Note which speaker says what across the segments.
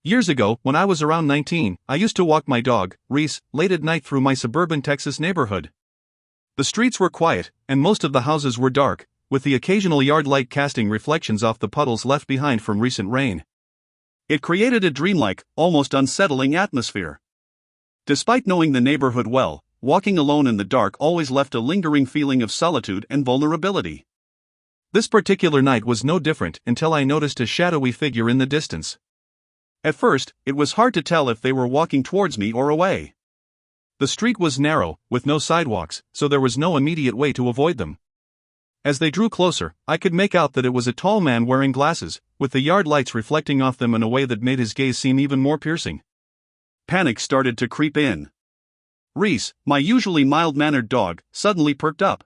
Speaker 1: Years ago, when I was around 19, I used to walk my dog, Reese, late at night through my suburban Texas neighborhood. The streets were quiet, and most of the houses were dark, with the occasional yard light casting reflections off the puddles left behind from recent rain. It created a dreamlike, almost unsettling atmosphere. Despite knowing the neighborhood well, walking alone in the dark always left a lingering feeling of solitude and vulnerability. This particular night was no different until I noticed a shadowy figure in the distance. At first, it was hard to tell if they were walking towards me or away. The street was narrow, with no sidewalks, so there was no immediate way to avoid them. As they drew closer, I could make out that it was a tall man wearing glasses, with the yard lights reflecting off them in a way that made his gaze seem even more piercing. Panic started to creep in. Reese, my usually mild-mannered dog, suddenly perked up.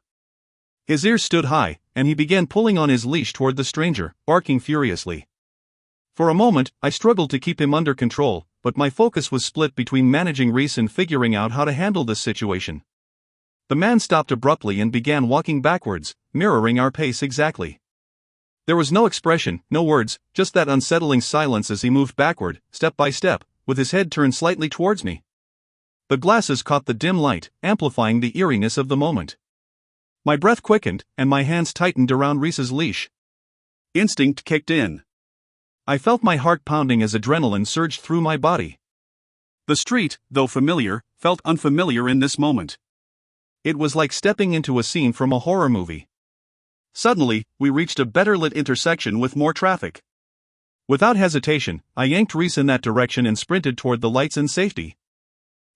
Speaker 1: His ears stood high, and he began pulling on his leash toward the stranger, barking furiously. For a moment, I struggled to keep him under control, but my focus was split between managing Reese and figuring out how to handle this situation. The man stopped abruptly and began walking backwards, mirroring our pace exactly. There was no expression, no words, just that unsettling silence as he moved backward, step by step, with his head turned slightly towards me. The glasses caught the dim light, amplifying the eeriness of the moment. My breath quickened, and my hands tightened around Reese's leash. Instinct kicked in. I felt my heart pounding as adrenaline surged through my body. The street, though familiar, felt unfamiliar in this moment. It was like stepping into a scene from a horror movie. Suddenly, we reached a better-lit intersection with more traffic. Without hesitation, I yanked Reese in that direction and sprinted toward the lights and safety.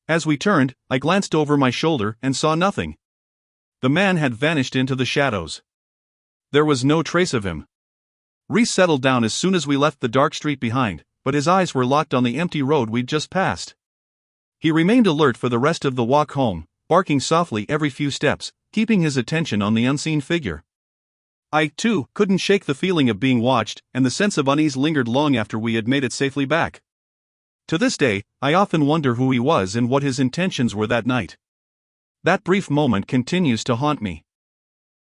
Speaker 1: As we turned, I glanced over my shoulder and saw nothing. The man had vanished into the shadows. There was no trace of him. Reese settled down as soon as we left the dark street behind, but his eyes were locked on the empty road we'd just passed. He remained alert for the rest of the walk home, barking softly every few steps, keeping his attention on the unseen figure. I, too, couldn't shake the feeling of being watched, and the sense of unease lingered long after we had made it safely back. To this day, I often wonder who he was and what his intentions were that night. That brief moment continues to haunt me.